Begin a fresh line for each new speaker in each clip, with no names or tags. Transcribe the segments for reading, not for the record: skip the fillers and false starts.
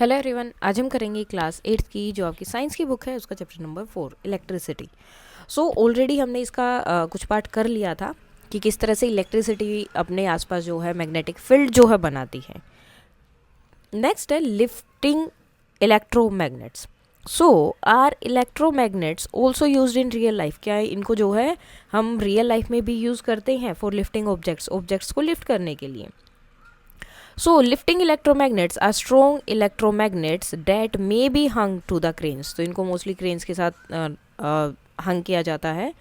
Hello everyone, आज हम करेंगे क्लास 8th की जो आपकी साइंस की बुक है उसका chapter number 4 electricity. So already हमने इसका कुछ पार्ट कर लिया था कि किस तरह से इलेक्ट्रिसिटी अपने आसपास जो है मैग्नेटिक फील्ड जो है बनाती है। नेक्स्ट है lifting electromagnets. So are electromagnets also used in real life? क्या इनको जो है हम रियल लाइफ में भी यूज़ करते हैं फॉर लिफ्टिंग ऑब्जेक्ट्स को लिफ्ट करने के लिए। So, lifting electromagnets are strong electromagnets that may be hung to the cranes. तो इनको मोस्टली क्रेन्स के साथ हंग किया जाता है।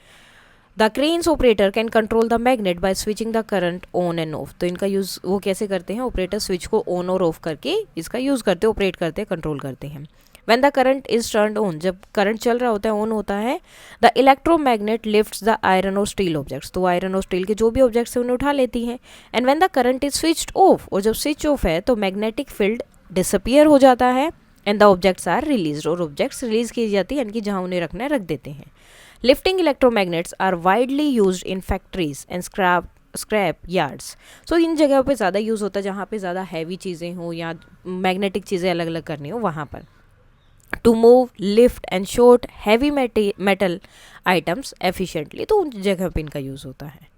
The cranes operator can control the magnet by switching the current on and off. तो इनका यूज़ वो कैसे करते हैं? ऑपरेटर स्विच को ऑन और ऑफ करके इसका यूज़ करते, ऑपरेट करते, कंट्रोल करते हैं। When the current is turned on, जब करंट चल रहा होता है, ऑन होता है, the electromagnet lifts the iron और स्टील ऑब्जेक्ट्स। तो आयरन और स्टील के जो भी ऑब्जेक्ट्स हैं उन्हें उठा लेती हैं। And when the current is switched off, और जब स्विच ऑफ है तो मैग्नेटिक फील्ड डिसअपियर हो जाता है and the objects are release, और ऑब्जेक्ट्स रिलीज की जाती है, यानी कि जहाँ उन्हें रखना है रख देते हैं। Lifting electromagnets are widely used in factories and scrap yards. So इन जगहों पे ज़्यादा यूज़ होता है जहाँ पे ज़्यादा हैवी चीज़ें हों या मैग्नेटिक चीज़ें अलग अलग करनी हो वहाँ पर। To move, lift and short heavy metal items efficiently, तो उन जगह पे इनका यूज़ होता है।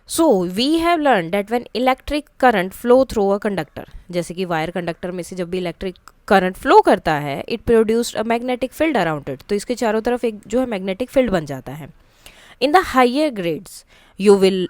So we have learn that when electric current flow through a conductor, जैसे कि वायर कंडक्टर में से जब भी इलेक्ट्रिक करंट फ्लो करता है, it produced a magnetic field around it. तो इसके चारों तरफ एक जो है मैग्नेटिक फील्ड बन जाता है। In the higher grades you will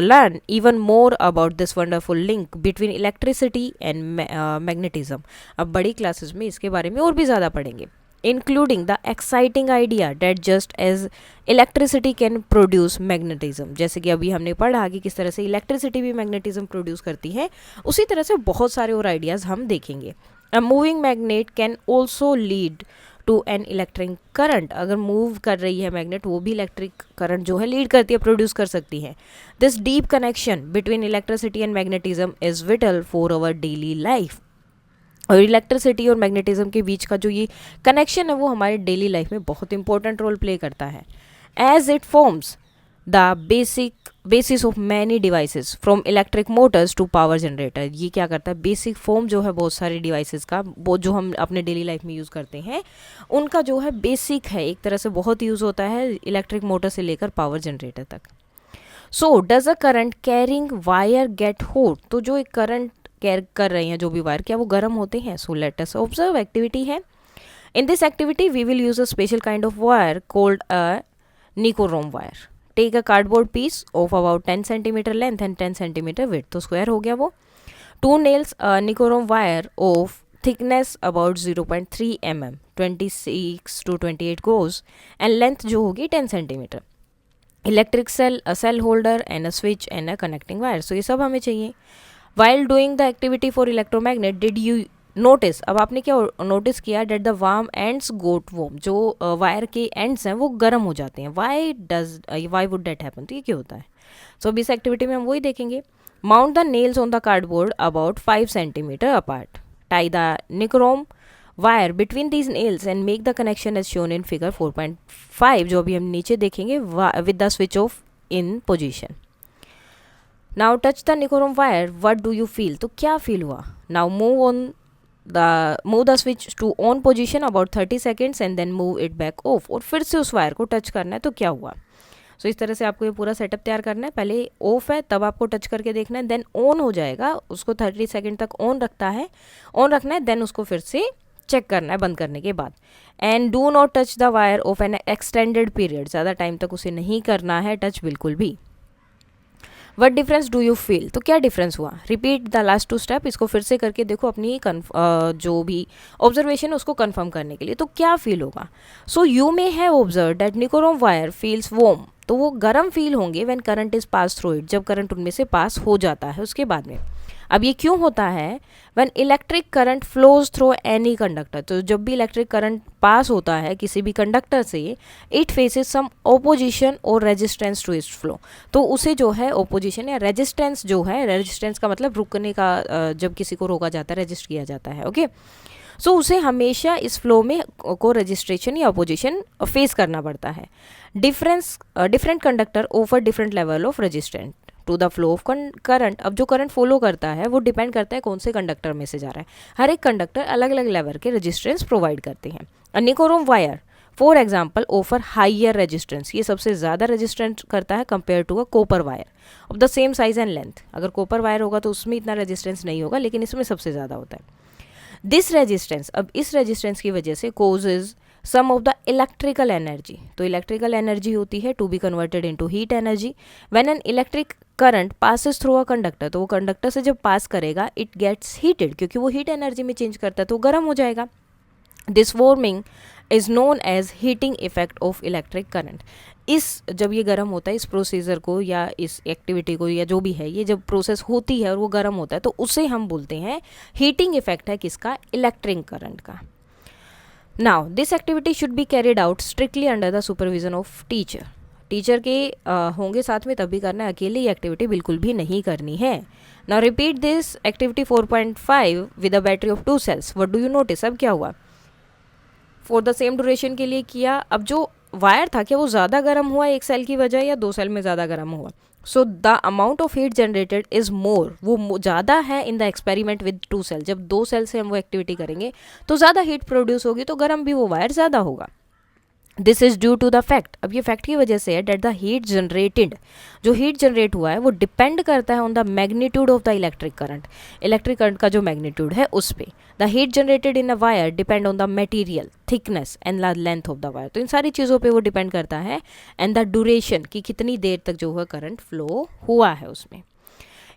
learn even more about this wonderful link between electricity and magnetism। अब बड़ी क्लासेस में इसके बारे में और भी ज़्यादा पढ़ेंगे, including the exciting idea that just as electricity can produce magnetism। जैसे कि अभी हमने पढ़ा कि किस तरह से इलेक्ट्रिसिटी भी मैग्नेटिज्म प्रोड्यूस करती है, उसी तरह से बहुत सारे और आइडियाज़ हम देखेंगे। A moving magnet can also lead to an electric current. अगर मूव कर रही है मैग्नेट, वो भी इलेक्ट्रिक करंट जो है लीड करती है, प्रोड्यूस कर सकती है। This deep connection between electricity and magnetism is vital for our daily life. और इलेक्ट्रिसिटी और मैग्नेटिज्म के बीच का जो ये कनेक्शन है वो हमारे डेली लाइफ में बहुत इंपॉर्टेंट रोल प्ले करता है। As it forms the basis of many devices from electric motors to power generator. ये क्या करता है? बेसिक फॉर्म जो है बहुत सारे डिवाइसेस का, वो जो हम अपने डेली लाइफ में यूज़ करते हैं, उनका जो है बेसिक है, एक तरह से बहुत यूज़ होता है इलेक्ट्रिक मोटर से लेकर पावर जनरेटर तक। So does a current carrying wire get hot? तो जो एक करंट कैर कर रहे हैं जो भी वायर, क्या वो गर्म होते हैं? So let us observe activity है। In this activity we will use a special kind of wire called a nichrome wire. Take a cardboard piece of about 10 centimetre length and 10 centimetre width, तो square हो गया वो। 2 nails nichrome wire of thickness about 0.3 mm, 26 to 28 gauge, and length जो होगी 10 centimetre. Electric cell, a cell holder and a switch and a connecting wire. So ये सब हमें चाहिए। While doing the activity for electromagnet did you notice? अब आपने क्या notice किया? That the warm ends got warm, जो वायर के एंड्स हैं वो गर्म हो जाते हैं। Why would that happen? तो ये क्यों होता है? सो अब इस एक्टिविटी में हम वही देखेंगे। Mount the nails on the cardboard about 5 centimetre apart, tie the nichrome wire between these nails and make the connection as shown in figure 4.5, जो अभी हम नीचे देखेंगे, with the switch off in position. Now touch the nichrome wire, what do you feel? तो क्या feel हुआ? Now move the switch to on position about 30 seconds and then move it back of, और फिर से उस wire को touch करना है, तो क्या हुआ? सो इस तरह से आपको ये पूरा सेटअप तैयार करना है। पहले ऑफ है तब आपको टच करके देखना है, देन ऑन हो जाएगा, उसको 30 सेकेंड तक ऑन रखना है, देन उसको फिर से चेक करना है बंद करने के बाद। And do not touch the wire of N extended period, ज़्यादा टाइम तक उसे नहीं करना है टच बिल्कुल भी। What difference do you feel? तो क्या डिफरेंस हुआ? रिपीट द लास्ट 2 स्टेप, इसको फिर से करके देखो अपनी जो भी ऑब्जर्वेशन है उसको कन्फर्म करने के लिए, तो क्या फील होगा? So you may have observe that nichrome wire feels warm, तो वो गर्म फील होंगे when current is pass through it, जब करंट उनमें से पास हो जाता है उसके बाद में। अब ये क्यों होता है? When electric current flows through any conductor, तो जब भी इलेक्ट्रिक करंट पास होता है किसी भी कंडक्टर से, इट फेसेस सम ओपोजिशन और रेजिस्टेंस टू इट्स फ्लो, तो उसे जो है ओपोजिशन या रेजिस्टेंस जो है, रेजिस्टेंस का मतलब रुकने का, जब किसी को रोका जाता है, रेजिस्ट किया जाता है, ओके। सो उसे हमेशा इस फ्लो में को रजिस्ट्रेशन या अपोजिशन फेस करना पड़ता है। Different conductor offer different level of resistant, to the flow of current. अब जो करंट फॉलो करता है वो डिपेंड करता है कौन से कंडक्टर में से जा रहा है। हर एक कंडक्टर अलग अलग लेवल के रेजिस्टेंस प्रोवाइड करते हैं। A nichrome wire for example offer higher resistance, ये सबसे ज़्यादा रेजिस्टेंस करता है compare to a copper wire of the same size and length. अगर कोपर वायर होगा तो उसमें इतना रेजिस्टेंस नहीं होगा, लेकिन इसमें सबसे ज़्यादा होता है। दिस रेजिस्टेंस, अब इस रेजिस्टेंस की वजह से causes some of the electrical energy, तो इलेक्ट्रिकल एनर्जी होती है to be converted into heat energy. When an electric current passes through a conductor, तो वो कंडक्टर से जब पास करेगा इट गेट्स हीटेड, क्योंकि वो हीट एनर्जी में चेंज करता है तो गर्म हो जाएगा। This warming is known as heating effect of electric current. इस जब ये गर्म होता है, इस प्रोसीजर को या इस एक्टिविटी को या जो भी है, ये जब प्रोसेस होती है और वो गर्म होता है तो उसे हम बोलते हैं हीटिंग इफेक्ट है किसका, इलेक्ट्रिक करंट का। Now this activity should be carried out strictly under the supervision of teacher. Teacher के होंगे साथ में तभी करना है, अकेले ये एक्टिविटी बिल्कुल भी नहीं करनी है। Now repeat this activity 4.5 with a battery of 2 cells। What do you notice, अब क्या हुआ, फॉर द सेम ड्यूरेशन के लिए किया। अब जो वायर था क्या वो ज़्यादा गर्म हुआ एक सेल की वजह या 2 सेल में ज़्यादा गर्म हुआ? So the amount of heat generated is more, वो ज़्यादा है in the experiment with 2 cell. जब 2 सेल से हम वो एक्टिविटी करेंगे तो ज़्यादा हीट प्रोड्यूस होगी, तो गर्म भी वो वायर ज़्यादा होगा। This is due to the fact, अब ये फैक्ट की वजह से है, डेट द हीट जनरेटेड, जो हीट जनरेट हुआ है वो डिपेंड करता है on the magnitude of the electric current. Electric current का जो मैग्नीट्यूड है उस पे। The heat generated in a wire depend on the material thickness and the length of the wire. तो इन सारी चीज़ों पे वो डिपेंड करता है, एंड द ड्यूरेशन कि कितनी देर तक जो है करंट फ्लो हुआ है उसमें।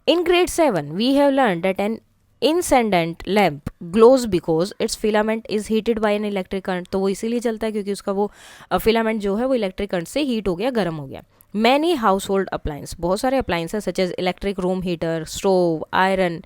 In grade 7, we have learned that an incandescent lamp glows because its filament is heated by an electric current। तो वो इसीलिए चलता है क्योंकि उसका वो फिलामेंट जो है वो इलेक्ट्रिक करंट से हीट हो गया, गर्म हो गया। मैनी हाउस होल्ड अप्लायंस, बहुत सारे appliance such as electric room heater, stove, iron,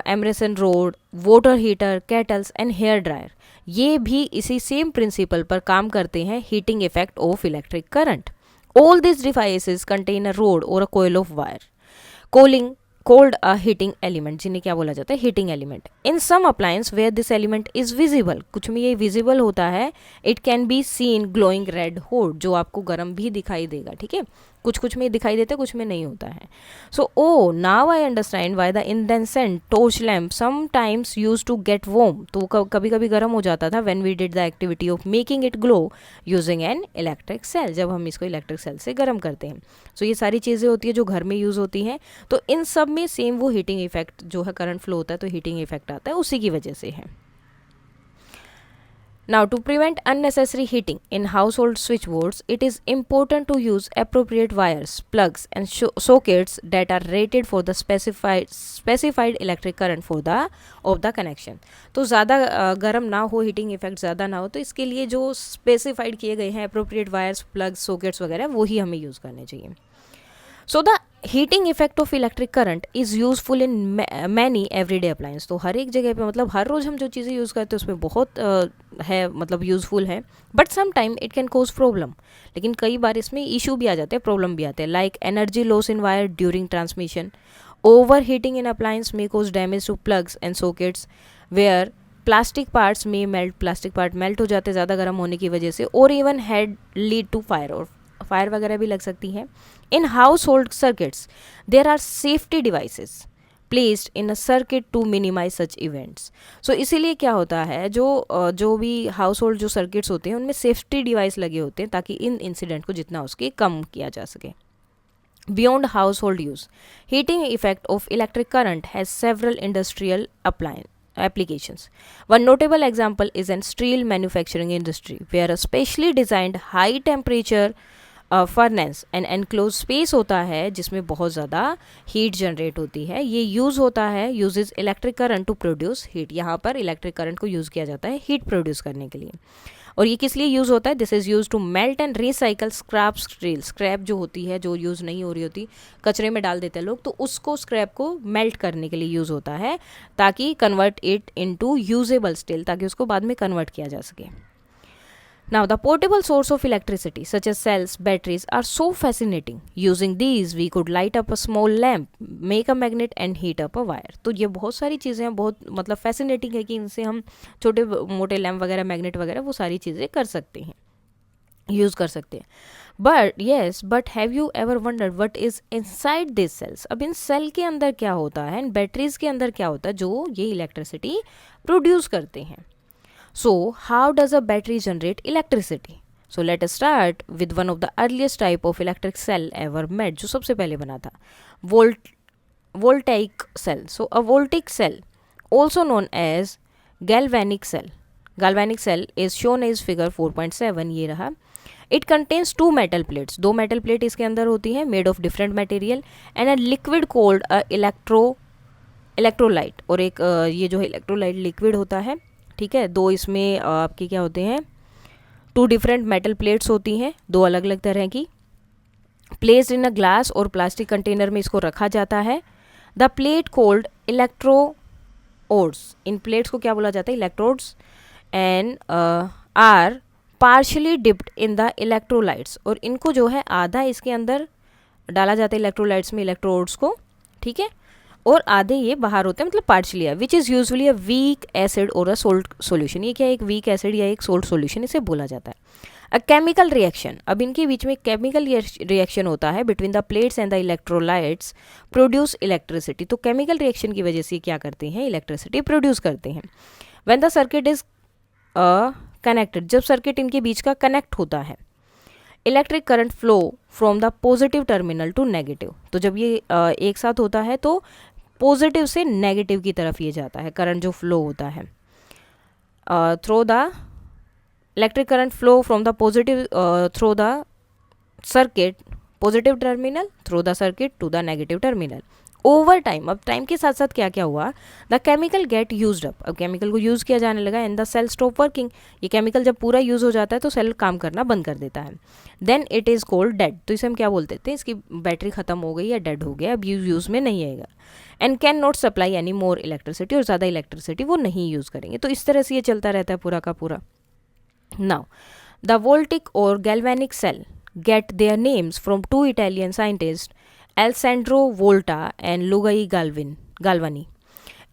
immersion rod, water heater, kettles and hair dryer, ये भी इसी सेम प्रिंसिपल पर काम करते हैं, heating effect of electric current. All this devices contain a rod और a coil of wire called a heating element, जिन्हें क्या बोला जाता है, heating element. In some appliance where this element is visible, कुछ में ये विजिबल होता है, it can be seen glowing red hot, जो आपको गर्म भी दिखाई देगा, ठीक है। कुछ में दिखाई देता है, कुछ में नहीं होता है। So oh now I understand why the incandescent torch lamp sometimes use to get warm, तो कभी कभी गर्म हो जाता था when we did the activity of making it glow using an electric cell, जब हम इसको इलेक्ट्रिक सेल से गर्म करते हैं। सो ये सारी चीज़ें होती है जो घर में यूज़ होती हैं, तो इन सब में सेम वो हीटिंग इफेक्ट जो है, करंट फ्लो होता है तो हीटिंग इफेक्ट आता है, उसी की वजह से है। Now, to prevent unnecessary heating in household switchboards, it is important to use appropriate wires, plugs, and sockets that are rated for the specified electric current for the of the connection। तो ज़्यादा गर्म ना हो, heating effect ज़्यादा ना हो, तो इसके लिए जो स्पेसिफाइड किए गए हैं अप्रोप्रिएट वायर्स, प्लग्स, सॉकेट्स वगैरह, वो ही हमें यूज़ करने चाहिए। So the heating effect of electric current is useful in many everyday appliance, तो हर एक जगह पे, मतलब हर रोज़ हम जो चीज़ें यूज़ करते हैं उसमें बहुत है, मतलब यूज़फुल है। But sometime it can cause problem, लेकिन कई बार इसमें इशू भी आ जाते हैं, प्रॉब्लम भी आते हैं, like energy loss in wire during transmission, overheating in appliance may cause damage to plugs and sockets, where plastic parts में मेल्ट, प्लास्टिक पार्ट मेल्ट हो जाते हैं ज़्यादा गर्म होने की वजह से, और even had lead to fire, और फायर वगैरह भी लग सकती है। In household circuits there are safety devices placed in a circuit to minimise such events. So इसीलिए क्या होता है, जो भी हाउस होल्ड जो सर्किट्स होते हैं उनमें सेफ्टी डिवाइस लगे होते हैं ताकि इन इंसिडेंट को जितना उसके कम किया जा सके। Beyond household use, heating effect of electric current has several industrial applications. One notable example is in steel manufacturing industry, where a specially designed high temperature furnace and enclose space होता है जिसमें बहुत ज़्यादा हीट जनरेट होती है। ये use होता है, uses electric current to produce heat. यहाँ पर इलेक्ट्रिक करंट को यूज़ किया जाता है हीट प्रोड्यूस करने के लिए। और ये किस लिए यूज़ होता है, this is use to melt and recycle scrap steel. Scrap जो होती है, जो यूज़ नहीं हो रही होती, कचरे में डाल देते हैं लोग, तो उसको स्क्रैप को मेल्ट करने के लिए यूज़ होता है, ताकि convert it into usable steel, ताकि उसको बाद में कन्वर्ट किया जा सके। Now, the portable source of electricity, such as cells, batteries, are so fascinating. Using these, we could light up a small lamp, make a magnet, and heat up a wire. तो ये बहुत सारी चीज़ें हैं, बहुत मतलब fascinating है कि इनसे हम छोटे मोटे लैम्प वगैरह, मैग्नेट वगैरह, वो सारी चीज़ें कर सकते हैं। यूज़ कर सकते हैं। But have you ever wondered what is inside this cells? अब इन सेल के अंदर क्या होता है, इन बैटरीज के अंदर क्या होता है जो ये इलेक्ट्रिसिटी प्रोड्यूस करते हैं। So how does a battery generate electricity? So let us start with one of the earliest type of electric cell ever made, जो सबसे पहले बना था, voltaic cell. So a voltaic cell also known as galvanic cell. Galvanic cell is shown as figure 4.7, ये रहा। It contains two metal plates, दो metal plate इसके अंदर होती है, made of different material, and a liquid called a electrolyte, और एक ये जो है electrolyte liquid होता है, ठीक है। दो इसमें आपके क्या होते हैं, टू डिफरेंट मेटल प्लेट्स होती हैं, दो अलग अलग तरह की, प्लेस्ड इन अ ग्लास और प्लास्टिक कंटेनर में इसको रखा जाता है। द प्लेट कोल्ड इलेक्ट्रोड्स, इन प्लेट्स को क्या बोला जाता है, electrodes, and are partially dipped in the electrolytes, और इनको जो है आधा इसके अंदर डाला जाता है इलेक्ट्रोलाइट्स में, इलेक्ट्रोड्स को, ठीक है, और आधे ये बाहर होते हैं, मतलब पार्शली है, which is usually a weak acid और अ सोल्ट सॉल्यूशन। ये क्या है, एक वीक एसिड या एक सोल्ट सॉल्यूशन इसे बोला जाता है। अ केमिकल रिएक्शन, अब इनके बीच में केमिकल रिएक्शन होता है between the plates and the electrolytes produce electricity. तो केमिकल रिएक्शन की वजह से क्या करते हैं, इलेक्ट्रिसिटी प्रोड्यूस करते हैं। When the circuit is connected, जब सर्किट इनके बीच का कनेक्ट होता है, electric current flow from the positive terminal to negative. तो जब ये एक साथ होता है तो पॉजिटिव से नेगेटिव की तरफ ये जाता है, करंट जो फ्लो होता है through the electric current flow from the positive through the circuit, positive terminal through the circuit to the negative terminal over time। अब टाइम के साथ साथ क्या क्या हुआ, the chemical get used up, अब केमिकल को यूज़ किया जाने लगा, and the cell stop working, ये केमिकल जब पूरा यूज़ हो जाता है तो सेल काम करना बंद कर देता है। Then it is called dead, तो इसे हम क्या बोलते थे, इसकी बैटरी खत्म हो गई या डेड हो गया, अब यूज़ में नहीं आएगा। And can not supply any more electricity, और ज़्यादा इलेक्ट्रिसिटी वो नहीं यूज़ करेंगे। तो इस तरह से ये चलता रहता है पूरा का पूरा। Now, the voltaic or galvanic cell get their names from two Italian scientists, Alessandro Volta and Luigi Galvani.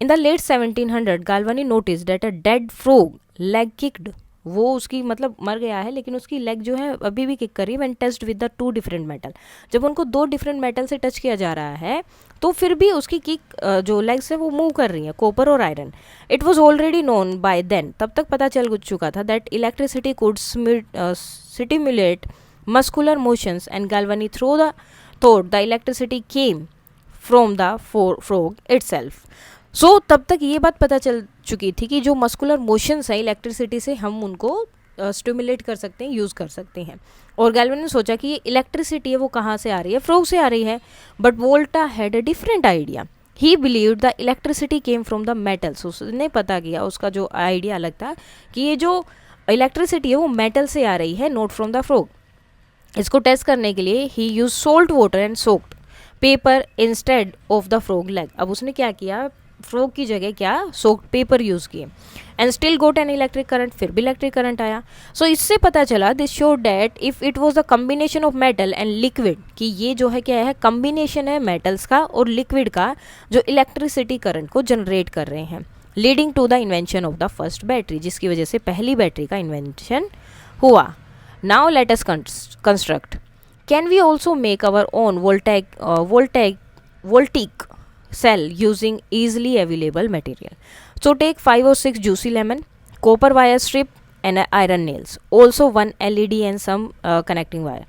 In the late 1700, Galvani noticed that a dead frog leg kicked, वो उसकी मतलब मर गया है लेकिन उसकी लेग जो है अभी भी किक कर रही है, when touched with the two different metal, जब उनको दो डिफरेंट मेटल से टच किया जा रहा है तो फिर भी उसकी किक जो लेग्स है वो मूव कर रही है, कॉपर और iron. It was already known by then, तब तक पता चल चुका था, that electricity could stimulate muscular motions, and Galvani thought the electricity came from the frog itself। So तब तक ये बात पता चल चुकी थी कि जो मस्कुलर मोशंस है इलेक्ट्रिसिटी से हम उनको स्टिमुलेट कर सकते हैं, यूज़ कर सकते हैं। और गैल्वन ने सोचा कि ये इलेक्ट्रिसिटी है वो कहाँ से आ रही है, फ्रॉग से आ रही है। But Volta had a different idea, he believed the electricity came from the metals. उसने पता किया, उसका जो आइडिया अलग था कि ये जो इलेक्ट्रिसिटी है वो मेटल से आ रही है, नॉट फ्रॉम द फ्रॉग। इसको टेस्ट करने के लिए ही use salt water and soaked paper instead of the frog leg. अब उसने क्या किया, फ्रॉग की जगह क्या सोक्ड पेपर यूज़ किए, and still got an electric current, फिर भी इलेक्ट्रिक करंट आया। सो इससे पता चला, this show that if it was the combination of metal and liquid, कि ये जो है क्या है, कम्बिनेशन है मेटल्स का और लिक्विड का जो इलेक्ट्रिसिटी करंट को जनरेट कर रहे हैं, leading to the invention of the first battery, जिसकी वजह से पहली बैटरी का इन्वेंशन हुआ। Now let us construct, can we also make our own voltaic cell using easily available material? So take 5 or 6 juicy lemon, copper wire strip and iron nails, also one LED and some connecting wire.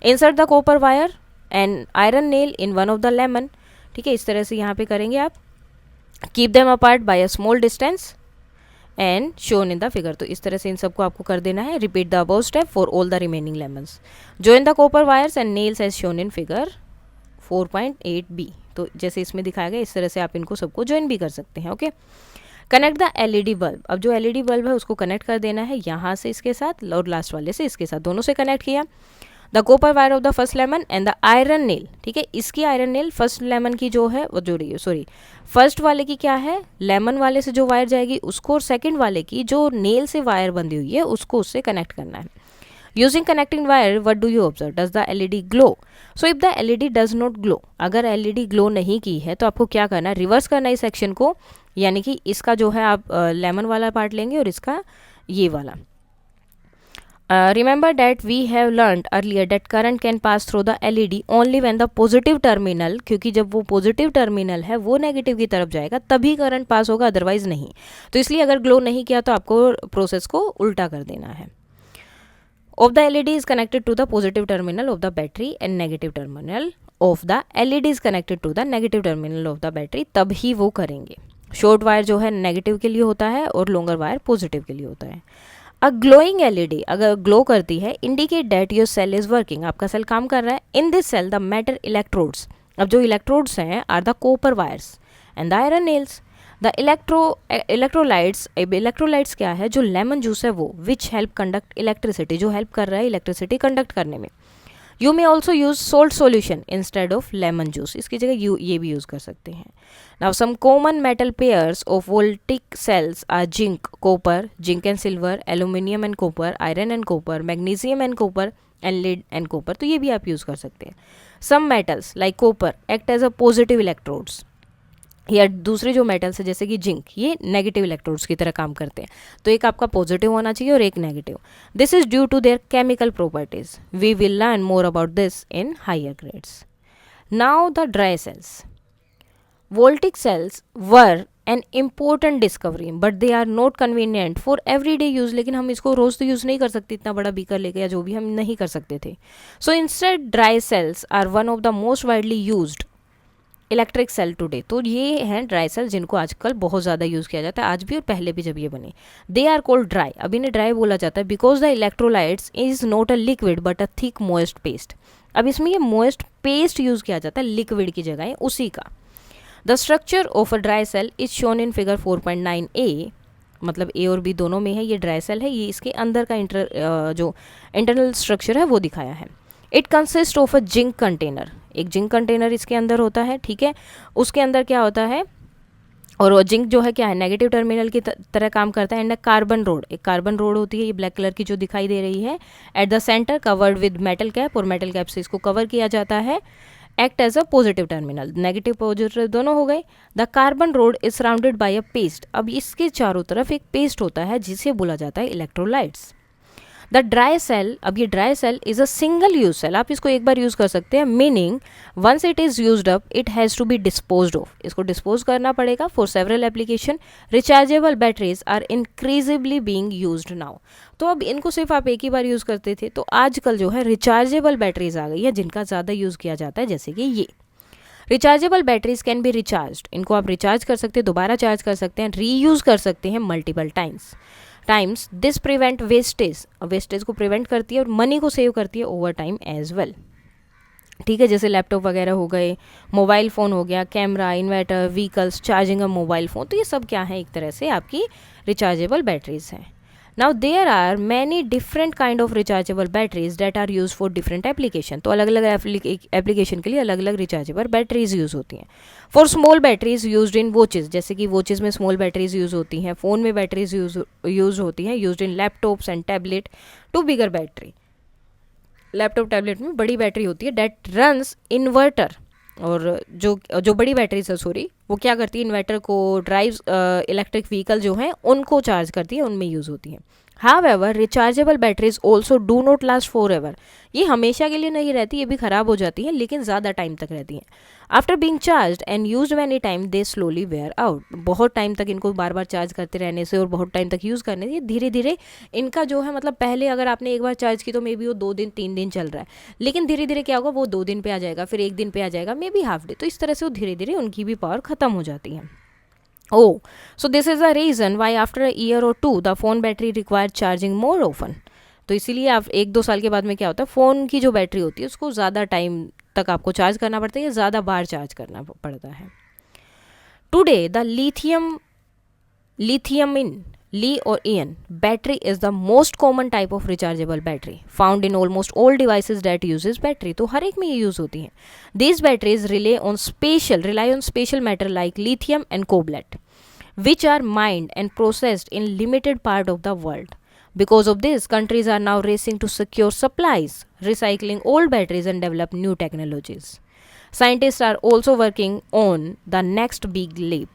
Insert the copper wire and iron nail in one of the lemon, ठीक है, इस तरह से यहाँ पे करेंगे आप। Keep them apart by a small distance and shown in the figure, तो इस तरह से इन सबको आपको कर देना है। Repeat the above step for all the remaining lemons. Join the copper wires and nails as shown in figure 4.8b, तो जैसे इसमें दिखाया गया इस तरह से आप इनको सबको ज्वाइन भी कर सकते हैं। Okay, connect the LED bulb, अब जो एलईडी बल्ब है उसको कनेक्ट कर देना है यहाँ से इसके साथ और लास्ट वाले से इसके साथ, दोनों से कनेक्ट किया। The copper wire of the first lemon and the iron nail, ठीक है, इसकी आयरन नेल फर्स्ट लेमन की जो है वो जोड़ी है, सॉरी फर्स्ट वाले की क्या है, लेमन वाले से जो वायर जाएगी उसको, और सेकेंड वाले की जो नेल से वायर बंधी हुई है उसको उससे कनेक्ट करना है। Using connecting wire, what do you observe? Does the LED glow? So if the LED does not glow, अगर LED glow नहीं की है तो आपको क्या करना है, रिवर्स करना है इस सेक्शन को, यानी कि इसका जो है आप लेमन वाला पार्ट लेंगे और इसका ये वाला। Remember that we have learned earlier that current can pass through the LED only when the positive terminal, क्योंकि जब वो पॉजिटिव टर्मिनल है वो नेगेटिव की तरफ जाएगा तभी करंट पास होगा, अदरवाइज नहीं. तो इसलिए अगर ग्लो नहीं किया तो आपको प्रोसेस को उल्टा कर देना है. Of the LED is connected to the positive terminal of the battery and negative terminal of the LED is connected to the negative terminal of the battery, तब ही वो करेंगे. शॉर्ट वायर जो है नेगेटिव के लिए होता है और लॉन्गर वायर पॉजिटिव के लिए होता है. अ ग्लोइंग एलईडी अगर ग्लो करती है indicate that your cell is working, आपका सेल काम कर रहा है. In this cell the metal electrodes, अब जो इलेक्ट्रोड्स हैं are the copper wires and the iron nails. The electrolytes क्या है, जो लेमन जूस है वो, विच हेल्प कंडक्ट इलेक्ट्रिसिटी, जो हेल्प कर रहा है इलेक्ट्रिसिटी कंडक्ट करने में. You may also use salt solution instead of lemon juice, इसकी जगह ये भी यूज़ कर सकते हैं. Now some common metal pairs of voltaic cells are zinc copper, zinc and silver, aluminium and copper, iron and copper, magnesium and copper and lead and copper. तो ये भी आप यूज़ कर सकते हैं. Some metals like copper act as a positive electrodes, या दूसरे जो मेटल्स है जैसे कि जिंक, ये नेगेटिव इलेक्ट्रोड्स की तरह काम करते हैं. तो एक आपका पॉजिटिव होना चाहिए और एक negative. This is due to their chemical properties. We will learn more about this in higher grades. Now the dry cells. Voltaic cells were an important discovery but they are not convenient for everyday use, लेकिन हम इसको रोज़ तो use नहीं कर सकते, इतना बड़ा beaker लेके या जो भी हम नहीं कर सकते थे. So instead dry cells are one of the most widely used electric cell today. तो ये हैं ड्राई सेल जिनको आजकल बहुत ज़्यादा यूज़ किया जाता है, आज भी और पहले भी जब ये बने. दे आर कोल्ड ड्राई, अब इन्हें ड्राई बोला जाता है because the electrolytes is not a liquid but a thick moist paste. अब इसमें ये मोइस्ट पेस्ट यूज़ किया जाता है लिक्विड की जगह उसी का. The structure of a dry cell is shown in figure 4.9a, मतलब ए और बी दोनों में है. ये ड्राई सेल है, ये इसके अंदर का जो इंटरनल स्ट्रक्चर है वो दिखाया है. It consist of a zinc container, एक जिंक कंटेनर इसके अंदर होता है, ठीक है. उसके अंदर क्या होता है, और वो जिंक जो है क्या है, नेगेटिव टर्मिनल की तरह काम करता है. एंड अ कार्बन रोड, एक कार्बन रोड होती है ये ब्लैक कलर की जो दिखाई दे रही है, at the centre covered with metal cap, और मेटल कैप से इसको कवर किया जाता है. Act as a positive terminal, negative positive दोनों हो गए. The carbon rod is surrounded by a paste, अब इसके चारों तरफ एक पेस्ट होता है जिसे बोला जाता है इलेक्ट्रोलाइट्स. द ड्राई सेल, अब ये dry cell is a single use cell, आप इसको एक बार यूज कर सकते हैं. Meaning once it is used up it has to be disposed off, इसको डिस्पोज करना पड़ेगा. For several application rechargeable batteries are increasingly being used now. तो अब इनको सिर्फ आप एक ही बार यूज़ करते थे, तो आजकल जो है रिचार्जेबल बैटरीज आ गई है जिनका ज़्यादा यूज़ किया जाता है, जैसे कि ये. Rechargeable batteries can be recharge, इनको आप रिचार्ज कर सकते हैं, दोबारा चार्ज कर सकते हैं, रीयूज़ कर सकते हैं multiple times. This prevent wastage को प्रिवेंट करती है और मनी को सेव करती है ओवर टाइम एज वेल. ठीक है, जैसे लैपटॉप वगैरह हो गए, मोबाइल फ़ोन हो गया, camera, inverter, vehicles, charging a mobile phone, तो ये सब क्या है, एक तरह से आपकी रिचार्जेबल बैटरीज हैं. Now there are many different kind of rechargeable batteries that are use for different application. तो अलग अलग एप्लीकेशन के लिए अलग अलग रिचार्जेबल बैटरीज यूज़ होती हैं. For small batteries used in watches, जैसे कि वॉचेस में स्मॉल बैटरीज यूज़ होती हैं, फ़ोन में बैटरीज यूज़ होती हैं, used in laptops and tablet. To bigger battery, laptop tablet में बड़ी बैटरी होती है, डेट रन्स इन्वर्टर, और जो बड़ी बैटरीज है सॉरी, वो क्या करती है, इन्वर्टर को ड्राइव्स इलेक्ट्रिक व्हीकल जो हैं उनको चार्ज करती है, उनमें यूज़ होती हैं. However rechargeable batteries also do not last for ever, ये हमेशा के लिए नहीं रहती, ये भी ख़राब हो जाती हैं, लेकिन ज़्यादा टाइम तक रहती हैं. After being charged and used many time they slowly wear out, बहुत टाइम तक इनको बार बार चार्ज करते रहने से और बहुत टाइम तक यूज़ करने से धीरे धीरे इनका जो है, मतलब पहले अगर आपने एक बार चार्ज की तो मे बी वो 2 दिन 3 दिन चल रहा है, लेकिन धीरे धीरे क्या होगा, वो 2 दिन पे आ जाएगा, फिर 1 दिन पे आ जाएगा, मे बी हाफ डे. तो इस तरह से वो धीरे धीरे उनकी भी पावर ख़त्म हो जाती है. Oh, so this is the reason why after a year or two the phone battery requires charging more often. तो इसीलिए आप 1-2 साल के बाद में क्या होता है, फ़ोन की जो बैटरी होती है उसको ज़्यादा टाइम तक आपको चार्ज करना पड़ता है या ज़्यादा बार चार्ज करना पड़ता है. Today the lithium-in Li or ion battery is the most common type of rechargeable battery found in almost all devices that uses battery. तो हर एक में ये यूज़ होती हैं. These batteries rely on special matter like lithium and cobalt, which are mined and processed in limited part of the world. Because of this, countries are now racing to secure supplies, recycling old batteries and develop new technologies. Scientists are also working on the next big leap.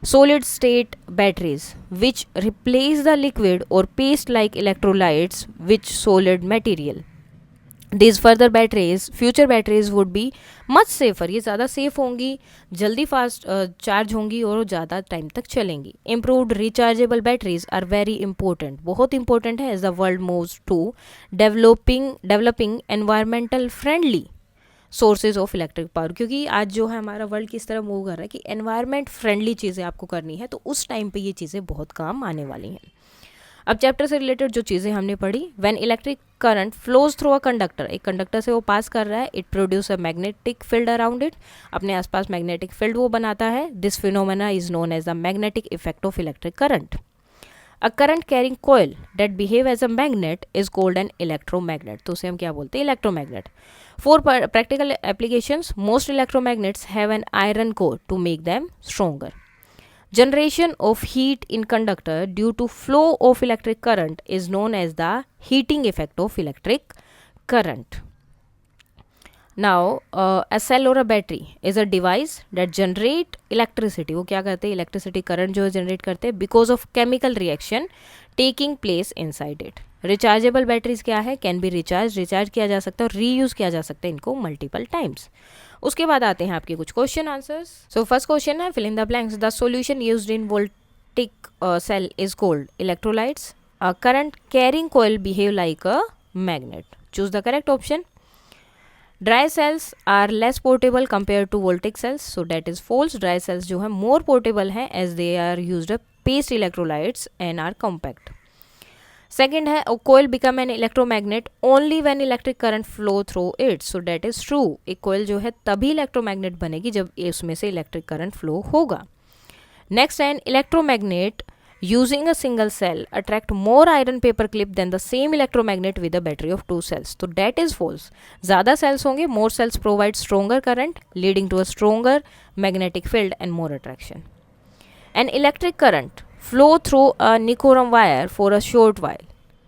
solid state batteries which replace the liquid or paste like electrolytes with solid material. These further batteries, future batteries would be much safer. ये ज़्यादा safe होंगी, जल्दी fast charge होंगी और ज़्यादा time तक चलेंगी. Improved rechargeable batteries are very important, बहुत इंपॉर्टेंट है as the world moves to developing environmental friendly sources of electric power. क्योंकि आज जो है हमारा वर्ल्ड किस तरह मूव कर रहा है कि एनवायरमेंट फ्रेंडली चीज़ें आपको करनी है, तो उस टाइम पे ये चीज़ें बहुत काम आने वाली हैं. अब चैप्टर से रिलेटेड जो चीज़ें हमने पढ़ी, when electric current flows through a conductor, एक कंडक्टर से वो पास कर रहा है, it produce a magnetic field around it, अपने आसपास मैग्नेटिक फील्ड वो बनाता है. This phenomena is known as the magnetic effect of electric current. A current carrying coil that behave as a magnet is called an electromagnet. तो उसे हम क्या बोलते हैं? Electromagnet. For practical applications most electromagnets have an iron core to make them stronger. Generation of heat in conductor due to flow of electric current is known as the heating effect of electric current. Now, a cell or a battery is a device that generate electricity. वो क्या करते हैं? Electricity current जो है generate करते हैं because of chemical reaction taking place inside it. Rechargeable batteries क्या है? कैन बी रिचार्ज किया जा सकता है और रीयूज किया जा सकता है इनको मल्टीपल टाइम्स. उसके बाद आते हैं आपके कुछ question answers. So first question है fill in the blanks. The solution used in voltaic cell is called electrolytes. A current carrying coil behave like a magnet. Choose the correct option. Dry cells are less portable compare to voltaic cells. So that is false. Dry cells जो है more portable हैं as they are used a paste electrolytes and are compact. Second है coil become N electromagnet only when electric current flow through it. So that is true. एक कोयल जो है तभी electromagnet बनेगी जब उसमें से इलेक्ट्रिक करंट फ्लो होगा. Next an electromagnet using a single cell attract more iron paper clip than the same electromagnet with a battery of 2 cells. तो डैट इज फॉल्स. ज़्यादा सेल्स होंगे, more cells provide stronger current leading to a stronger magnetic field and more attraction. An electric current flow through a nichrome wire for a short while.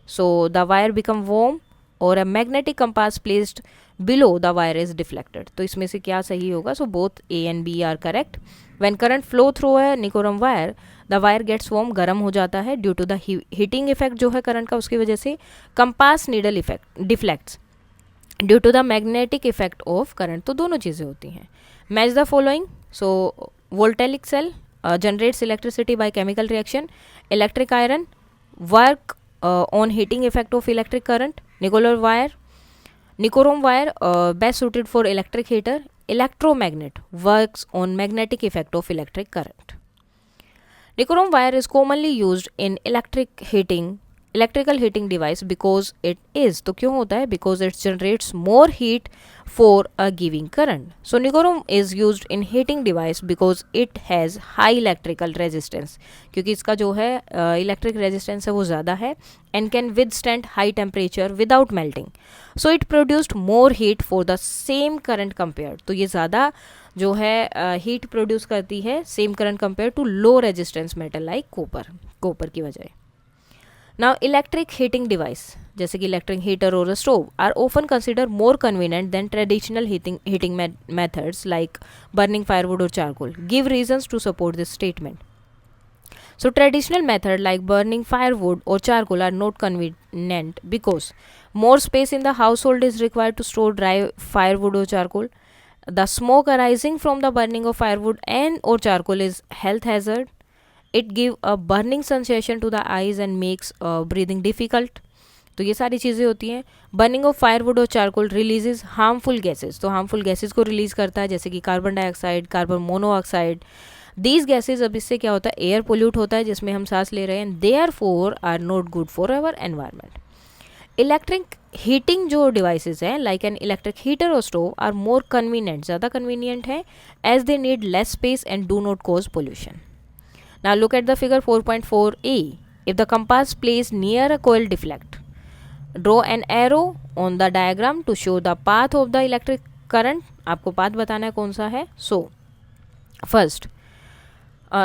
So the wire become warm or a magnetic compass placed below the wire is deflected. तो इसमें से क्या सही होगा? So both A and B are correct. When current flow through a nichrome wire, the wire gets warm, गर्म हो जाता है due to the heating effect जो है करंट का, उसकी वजह से compass needle effect deflects due to the magnetic effect of current. तो दोनों चीज़ें होती हैं. Match the following. So voltaic cell generates electricity by chemical reaction. Electric iron work on heating effect of electric current. Nichrome wire best suited for electric heater. Electromagnet works on magnetic effect of electric current. Nichrome wire is commonly used in electrical heating device because it is. तो क्यों होता है? Because it generates more heat for a giving current. So nichrome is used in heating device because it has high electrical resistance. क्योंकि इसका जो है electric resistance है वो ज़्यादा है and can withstand high temperature without melting. So it produced more heat for the same current compared. तो ये ज़्यादा जो है हीट प्रोड्यूस करती है same current compare to low resistance metal like copper की बजाय. नाउ इलेक्ट्रिक हीटिंग डिवाइस जैसे कि इलेक्ट्रिक हीटर और stove are often consider more convenient than traditional heating methods like burning firewood और charcoal. Give reasons to support this statement. So traditional method like burning firewood or charcoal are not convenient because more space in the household is required to store dry firewood or charcoal. The smoke arising from the burning of firewood and or charcoal is health hazard. It give a burning sensation to the eyes and makes breathing difficult. तो ये सारी चीज़ें होती हैं. Burning of firewood और charcoal releases harmful gases. तो harmful gases को release करता है जैसे कि carbon dioxide, carbon monoxide. These gases अब इससे क्या होता है? एयर पोल्यूट होता है जिसमें हम सांस ले रहे हैं. Therefore are not good for our environment. Electric heating जो डिवाइसेस हैं लाइक एन इलेक्ट्रिक हीटर और स्टोव आर मोर कन्वीनियंट, ज़्यादा कन्वीनियंट है as they need less space and do not cause pollution. Now look at the figure 4.4a. If the compass place near a coil deflect. Draw an arrow on the diagram to show the path of the electric current. आपको path बताना है कौन सा है. So first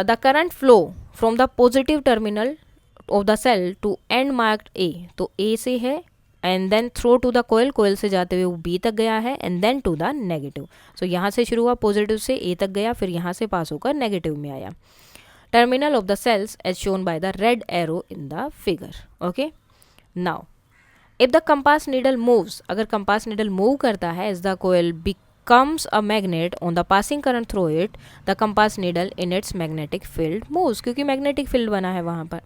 the current flow from the positive terminal of the cell to end marked A. तो A से है and then throw to the coil से जाते हुए वो B तक गया है and then to the negative. So यहाँ से शुरू हुआ पॉजिटिव से A तक गया फिर यहाँ से पास होकर नेगेटिव में आया. terminal of the cells as shown by the red arrow in the figure. Okay, now if the compass needle moves, अगर compass needle move करता है as the coil becomes a magnet on the passing current through it, the compass needle in its magnetic field moves, क्योंकि magnetic field बना है वहाँ पर.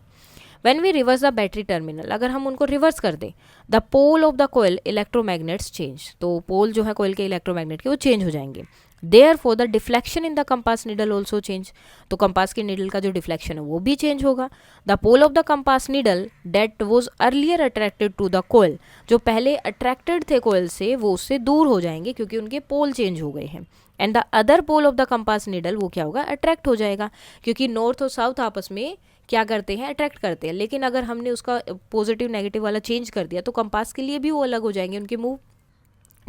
When we reverse the battery terminal, अगर हम उनको रिवर्स कर दें, the pole of the coil electromagnets change, तो पोल जो है कोयल के इलेक्ट्रोमैग्नेट के वो चेंज हो जाएंगे. Therefore the deflection in the compass needle also change, तो कंपास की नीडल का जो डिफ्लेक्शन है वो भी चेंज होगा. The pole of the compass needle that was earlier attracted to the coil, जो पहले अट्रैक्टेड थे कोयल से वो उससे दूर हो जाएंगे क्योंकि उनके पोल चेंज हो गए हैं. And the other pole of the compass needle वो क्या होगा, अट्रैक्ट हो जाएगा, क्योंकि नॉर्थ और साउथ आपस में क्या करते हैं, अट्रैक्ट करते हैं. लेकिन अगर हमने उसका पॉजिटिव नेगेटिव वाला चेंज कर दिया तो कंपास के लिए भी वो अलग हो जाएंगे उनके मूव.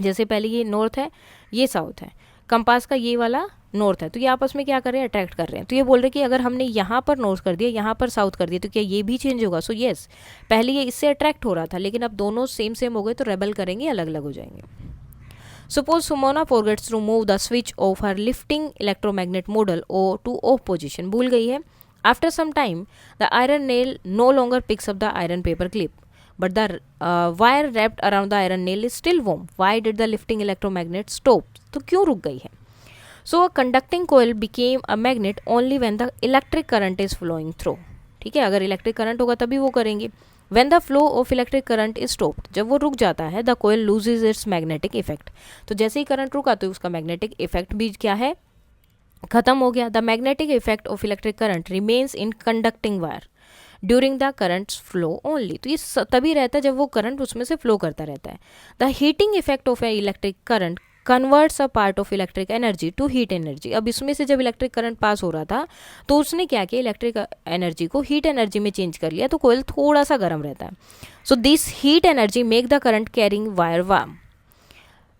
जैसे पहले ये नॉर्थ है, ये साउथ है, कंपास का ये वाला नॉर्थ है, तो ये आपस में क्या कर रहे हैं, अट्रैक्ट कर रहे हैं. तो ये बोल रहे हैं कि अगर हमने यहाँ पर नॉर्थ कर दिया, यहाँ पर साउथ कर दिया, तो क्या ये भी चेंज होगा. सो येस, पहले ये इससे अट्रैक्ट हो रहा था, लेकिन अब दोनों सेम सेम हो गए तो रेबल करेंगे, अलग अलग हो जाएंगे. Suppose Sumona forgets to move the switch of her lifting electromagnet model O to off position, भूल गई है. After some time, the iron nail no longer picks up the iron paper clip, but the wire wrapped around the iron nail is still warm. Why did the lifting electromagnet stop? तो क्यों रुक गई है? So a conducting coil became a magnet only when the electric current is flowing through. ठीक है, अगर electric current होगा तभी वो करेंगे. When the flow of electric current is stopped, जब वो रुक जाता है, the coil loses its magnetic effect. तो जैसे ही करंट रुका तो उसका मैग्नेटिक इफेक्ट भी क्या है, खत्म हो गया. The magnetic effect of electric current remains in conducting wire during the current's flow only. तो ये तभी रहता है जब वो करंट उसमें से फ्लो करता रहता है. The heating effect of an electric current converts a part of electric energy to heat energy. अब इसमें से जब इलेक्ट्रिक करंट पास हो रहा था तो उसने क्या किया, इलेक्ट्रिक एनर्जी को हीट एनर्जी में चेंज कर लिया, तो कोयल थोड़ा सा गर्म रहता है. So this heat energy make the current carrying wire warm.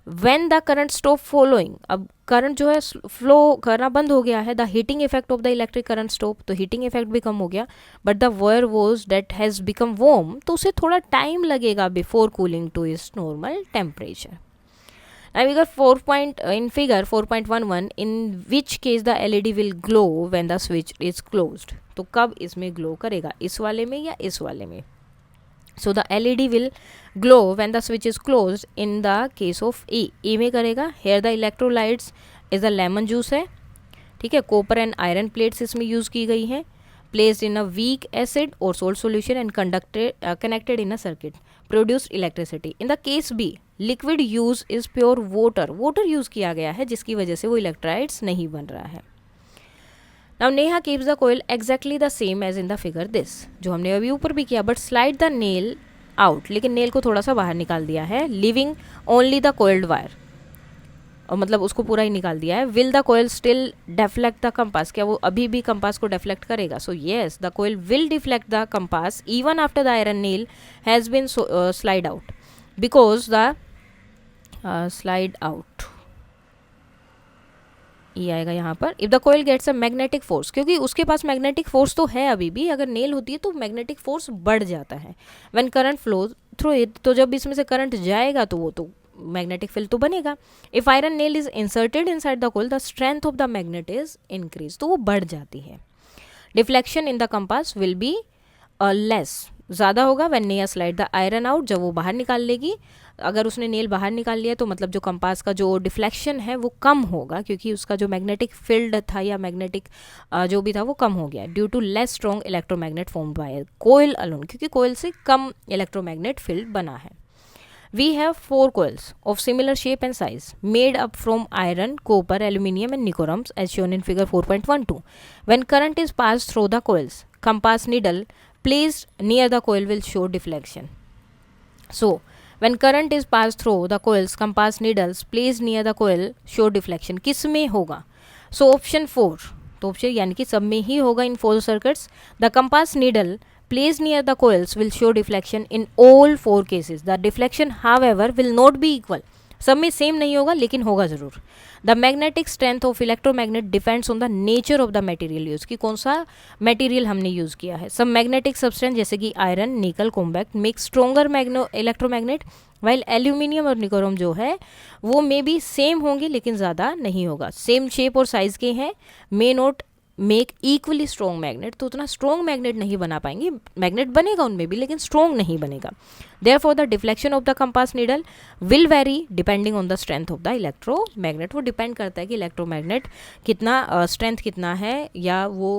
When the current stop flowing, अब करंट जो है फ्लो करना बंद हो गया है, the heating effect of the electric current stop, तो हीटिंग इफेक्ट भी कम हो गया. But the wire was that has become warm, तो उसे थोड़ा टाइम लगेगा before cooling to its normal temperature. In figure 4.11, in which case the LED will glow when the switch is closed. तो कब इसमें ग्लो करेगा, इस वाले में या इस वाले में. So the LED will glow when the switch is closed in the case of A में करेगा. Here the electrolytes is the lemon juice है, ठीक है. कॉपर एंड आयरन प्लेट्स इसमें यूज़ की गई हैं. Placed in a weak acid or salt solution and connected in a circuit, produced electricity. In the case B, liquid use is pure water. Water use किया गया है जिसकी वजह से वो electrolytes नहीं बन रहा है. Now Neha keeps the coil exactly the same as in the figure this, जो हमने अभी ऊपर भी किया, but slide the nail out, लेकिन nail को थोड़ा सा बाहर निकाल दिया है, leaving only the coiled wire, और मतलब उसको पूरा ही निकाल दिया है. Will the coil still deflect the compass, क्या वो अभी भी कंपास को डिफ्लेक्ट करेगा. So yes, the coil will deflect the compass even after the iron nail has been slide out, because the slide out ये आएगा यहाँ पर. If the coil gets a magnetic force, क्योंकि उसके पास मैग्नेटिक फोर्स तो है अभी भी, अगर नेल होती है तो मैग्नेटिक फोर्स बढ़ जाता है. When current flow through it, तो जब इसमें से करंट जाएगा तो वो तो मैग्नेटिक फील्ड तो बनेगा. If iron nail is inserted inside the coil, the strength of the magnet is increase, तो वो बढ़ जाती है. Deflection in the compass will be less, ज़्यादा होगा. When Neha slide the iron out, जब वो बाहर निकाल लेगी, अगर उसने नेल बाहर निकाल लिया तो मतलब जो कंपास का जो डिफ्लेक्शन है वो कम होगा, क्योंकि उसका जो मैग्नेटिक फील्ड था या मैग्नेटिक जो भी था वो कम हो गया, due to less strong electromagnet formed by coil alone, क्योंकि कोयल से कम इलेक्ट्रोमैग्नेट फील्ड बना है. We have 4 coils of similar shape and size made up from iron, copper, aluminium and nichromous as shown in figure 4.12. When current is passed through the coils, compass needle placed near the coil will show deflection. So, when current is passed through the coils, compass needles placed near the coil show deflection. किस में होगा? So, option 4. तो option यानी कि सब में ही होगा. in 4 circuits, the compass needle placed near the coils will show deflection in all 4 cases. The deflection however will not be equal. सब में सेम नहीं होगा लेकिन होगा ज़रूर. The magnetic strength of electromagnet depends on the nature of the material use, कि कौन सा मटेरियल हमने यूज़ किया है. सब मैग्नेटिक सब्सटेंस जैसे कि आयरन, निकल, combat make stronger electromagnet, while aluminium और निकोरम जो है वो मे भी सेम होंगे लेकिन ज़्यादा नहीं होगा. सेम शेप और साइज़ के हैं, may not make equally strong magnet, तो उतना स्ट्रॉन्ग मैग्नेट नहीं बना पाएंगे, मैग्नेट बनेगा उनमें भी लेकिन स्ट्रॉन्ग नहीं बनेगा। Therefore the deflection of the compass needle will very depending on the strength of the electromagnet. वो डिपेंड करता है कि इलेक्ट्रोमैग्नेट कितना स्ट्रेंथ कितना है, या वो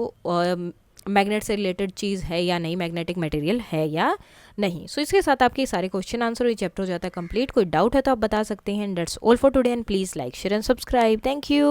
मैग्नेट से रिलेटेड चीज़ है या नहीं, मैग्नेटिक मटेरियल है या नहीं। सो इसके साथ आपके सारे क्वेश्चन आंसर ये चैप्टर हो जाता है कंप्लीट। कोई डाउट है तो आप बता सकते हैं। That's all for today and please like share and subscribe. Thank you.